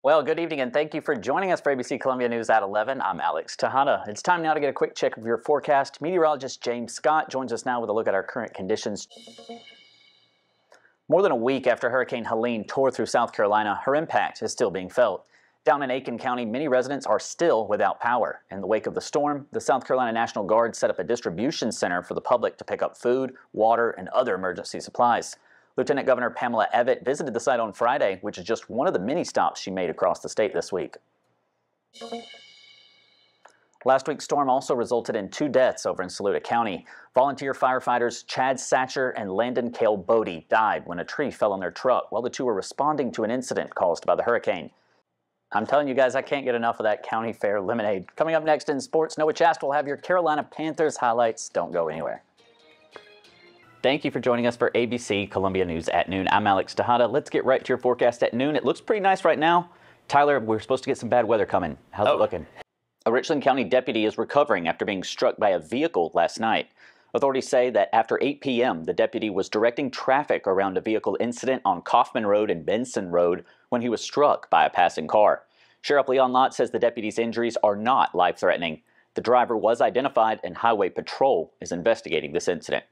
Well, good evening and thank you for joining us for ABC Columbia News at 11. I'm Alex Tejada. It's time now to get a quick check of your forecast. Meteorologist James Scott joins us now with a look at our current conditions. More than a week after Hurricane Helene tore through South Carolina, her impact is still being felt. Down in Aiken County, many residents are still without power. In the wake of the storm, the South Carolina National Guard set up a distribution center for the public to pick up food, water, and other emergency supplies. Lieutenant Governor Pamela Evett visited the site on Friday, which is just one of the many stops she made across the state this week. Last week's storm also resulted in 2 deaths over in Saluda County. Volunteer firefighters Chad Satcher and Landon Cale Bodie died when a tree fell on their truck while the two were responding to an incident caused by the hurricane. I'm telling you guys, I can't get enough of that county fair lemonade. Coming up next in sports, Noah Chast will have your Carolina Panthers highlights. Don't go anywhere. Thank you for joining us for ABC Columbia News at noon. I'm Alex Tejada. Let's get right to your forecast at noon. It looks pretty nice right now. Tyler, we're supposed to get some bad weather coming. How's it looking? A Richland County deputy is recovering after being struck by a vehicle last night. Authorities say that after 8 p.m., the deputy was directing traffic around a vehicle incident on Kaufman Road and Benson Road when he was struck by a passing car. Sheriff Leon Lott says the deputy's injuries are not life-threatening. The driver was identified and Highway Patrol is investigating this incident.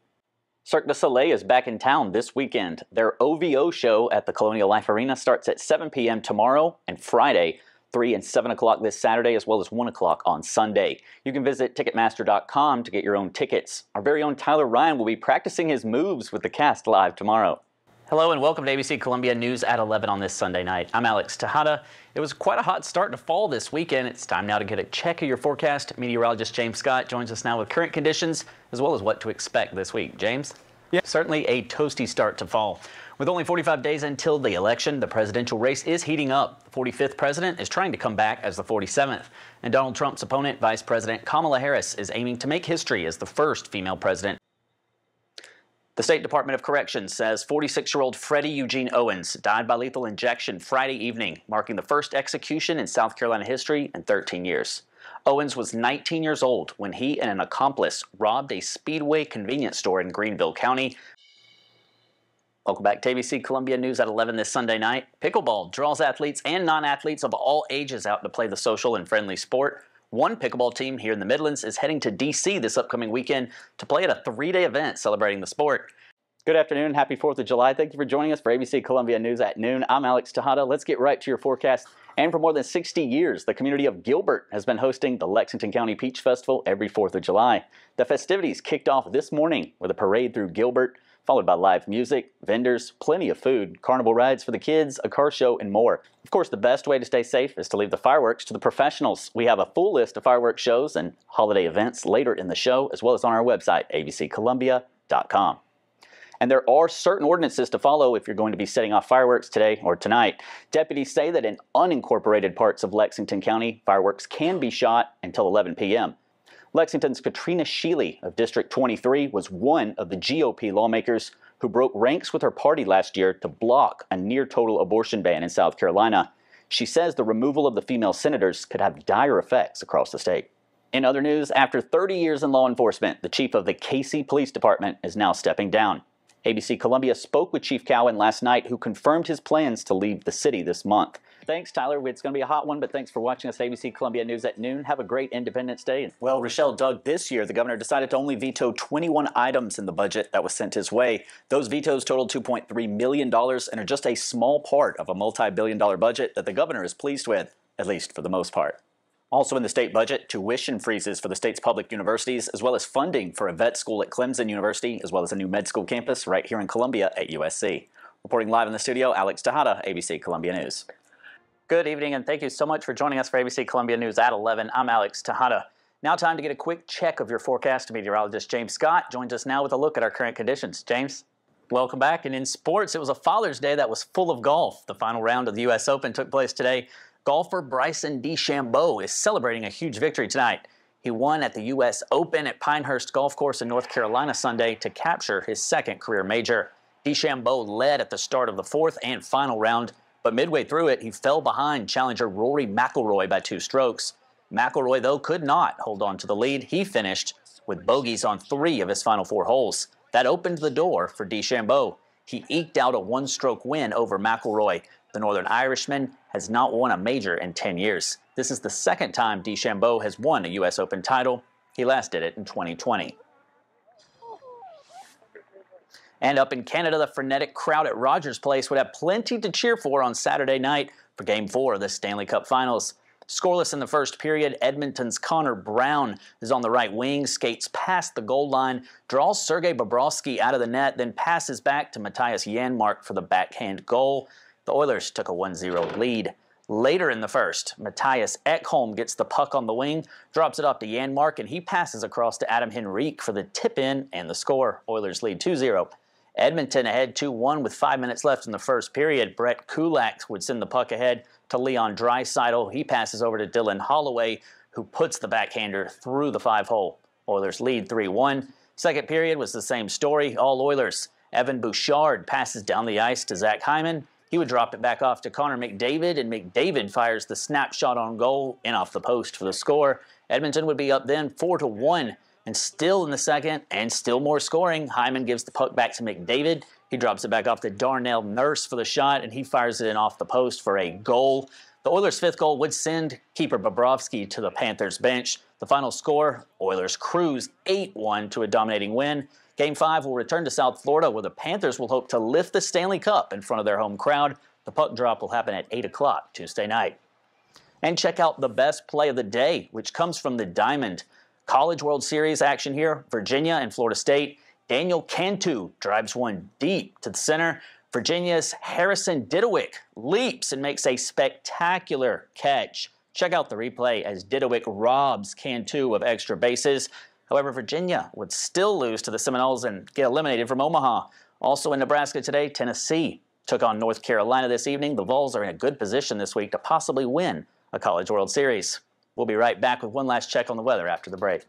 Cirque du Soleil is back in town this weekend. Their OVO show at the Colonial Life Arena starts at 7 p.m. tomorrow and Friday, 3 and 7 o'clock this Saturday, as well as 1 o'clock on Sunday. You can visit Ticketmaster.com to get your own tickets. Our very own Tyler Ryan will be practicing his moves with the cast live tomorrow. Hello and welcome to ABC Columbia News at 11 on this Sunday night. I'm Alex Tejada. It was quite a hot start to fall this weekend. It's time now to get a check of your forecast. Meteorologist James Scott joins us now with current conditions as well as what to expect this week. James? Yeah, certainly a toasty start to fall. With only 45 days until the election, the presidential race is heating up. The 45th president is trying to come back as the 47th. And Donald Trump's opponent, Vice President Kamala Harris, is aiming to make history as the first female president. The State Department of Corrections says 46-year-old Freddie Eugene Owens died by lethal injection Friday evening, marking the first execution in South Carolina history in 13 years. Owens was 19 years old when he and an accomplice robbed a Speedway convenience store in Greenville County. Welcome back to ABC Columbia News at 11 this Sunday night. Pickleball draws athletes and non-athletes of all ages out to play the social and friendly sport. One pickleball team here in the Midlands is heading to D.C. this upcoming weekend to play at a 3-day event celebrating the sport. Good afternoon. Happy 4th of July. Thank you for joining us for ABC Columbia News at noon. I'm Alex Tejada. Let's get right to your forecast. And for more than 60 years, the community of Gilbert has been hosting the Lexington County Peach Festival every 4th of July. The festivities kicked off this morning with a parade through Gilbert, followed by live music, vendors, plenty of food, carnival rides for the kids, a car show, and more. Of course, the best way to stay safe is to leave the fireworks to the professionals. We have a full list of fireworks shows and holiday events later in the show, as well as on our website, abccolumbia.com. And there are certain ordinances to follow if you're going to be setting off fireworks today or tonight. Deputies say that in unincorporated parts of Lexington County, fireworks can be shot until 11 p.m. Lexington's Katrina Shealy of District 23 was one of the GOP lawmakers who broke ranks with her party last year to block a near-total abortion ban in South Carolina. She says the removal of the female senators could have dire effects across the state. In other news, after 30 years in law enforcement, the chief of the Casey Police Department is now stepping down. ABC Columbia spoke with Chief Cowan last night, who confirmed his plans to leave the city this month. Thanks, Tyler. It's going to be a hot one, but thanks for watching us at ABC Columbia News at noon. Have a great Independence Day. Well, Rochelle, Doug, this year the governor decided to only veto 21 items in the budget that was sent his way. Those vetoes totaled $2.3 million and are just a small part of a multi-billion-dollar budget that the governor is pleased with, at least for the most part. Also in the state budget, tuition freezes for the state's public universities, as well as funding for a vet school at Clemson University, as well as a new med school campus right here in Columbia at USC. Reporting live in the studio, Alex Tejada, ABC Columbia News. Good evening, and thank you so much for joining us for ABC Columbia News at 11. I'm Alex Tejada. Now time to get a quick check of your forecast. Meteorologist James Scott joins us now with a look at our current conditions. James? Welcome back. And in sports, it was a Father's Day that was full of golf. The final round of the U.S. Open took place today. Golfer Bryson DeChambeau is celebrating a huge victory tonight. He won at the U.S. Open at Pinehurst Golf Course in North Carolina Sunday to capture his second career major. DeChambeau led at the start of the 4th and final round, but midway through it, he fell behind challenger Rory McIlroy by 2 strokes. McIlroy, though, could not hold on to the lead. He finished with bogeys on 3 of his final 4 holes. That opened the door for DeChambeau. He eked out a 1-stroke win over McIlroy. The Northern Irishman has not won a major in 10 years. This is the second time DeChambeau has won a U.S. Open title. He last did it in 2020. And up in Canada, the frenetic crowd at Rogers Place would have plenty to cheer for on Saturday night for Game 4 of the Stanley Cup Finals. Scoreless in the first period, Edmonton's Connor Brown is on the right wing, skates past the goal line, draws Sergei Bobrovsky out of the net, then passes back to Matthias Janmark for the backhand goal. The Oilers took a 1-0 lead. Later in the first, Matthias Ekholm gets the puck on the wing, drops it off to Janmark, and he passes across to Adam Henrique for the tip-in and the score. Oilers lead 2-0. Edmonton ahead 2-1 with 5 minutes left in the first period. Brett Kulak would send the puck ahead to Leon Draisaitl. He passes over to Dylan Holloway, who puts the backhander through the 5-hole. Oilers lead 3-1. Second period was the same story, all Oilers. Evan Bouchard passes down the ice to Zach Hyman. He would drop it back off to Connor McDavid, and McDavid fires the snapshot on goal in off the post for the score. Edmonton would be up then 4-1. And still in the second, and still more scoring, Hyman gives the puck back to McDavid. He drops it back off to Darnell Nurse for the shot, and he fires it in off the post for a goal. The Oilers' fifth goal would send keeper Bobrovsky to the Panthers' bench. The final score, Oilers cruise 8-1 to a dominating win. Game 5 will return to South Florida, where the Panthers will hope to lift the Stanley Cup in front of their home crowd. The puck drop will happen at 8 o'clock Tuesday night. And check out the best play of the day, which comes from the Diamond. College World Series action here, Virginia and Florida State. Daniel Cantu drives one deep to the center. Virginia's Harrison Didowick leaps and makes a spectacular catch. Check out the replay as Didowick robs Cantu of extra bases. However, Virginia would still lose to the Seminoles and get eliminated from Omaha. Also in Nebraska today, Tennessee took on North Carolina this evening. The Vols are in a good position this week to possibly win a College World Series. We'll be right back with one last check on the weather after the break.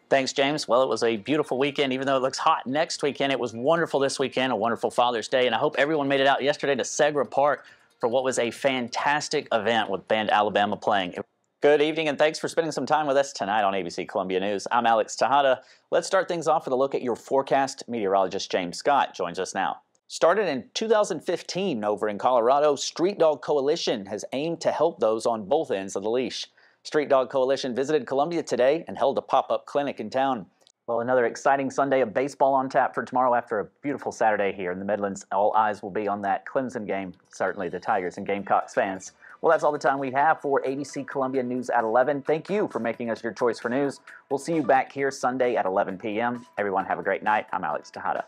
Thanks, James. Well, it was a beautiful weekend. Even though it looks hot next weekend, it was wonderful this weekend, a wonderful Father's Day, and I hope everyone made it out yesterday to Segra Park for what was a fantastic event with Band Alabama playing. Good evening, and thanks for spending some time with us tonight on ABC Columbia News. I'm Alex Tejada. Let's start things off with a look at your forecast. Meteorologist James Scott joins us now. Started in 2015 over in Colorado, Street Dog Coalition has aimed to help those on both ends of the leash. Street Dog Coalition visited Columbia today and held a pop-up clinic in town. Well, another exciting Sunday of baseball on tap for tomorrow after a beautiful Saturday here in the Midlands. All eyes will be on that Clemson game, certainly the Tigers and Gamecocks fans. Well, that's all the time we have for ABC Columbia News at 11. Thank you for making us your choice for news. We'll see you back here Sunday at 11 p.m. Everyone have a great night. I'm Alex Tejada.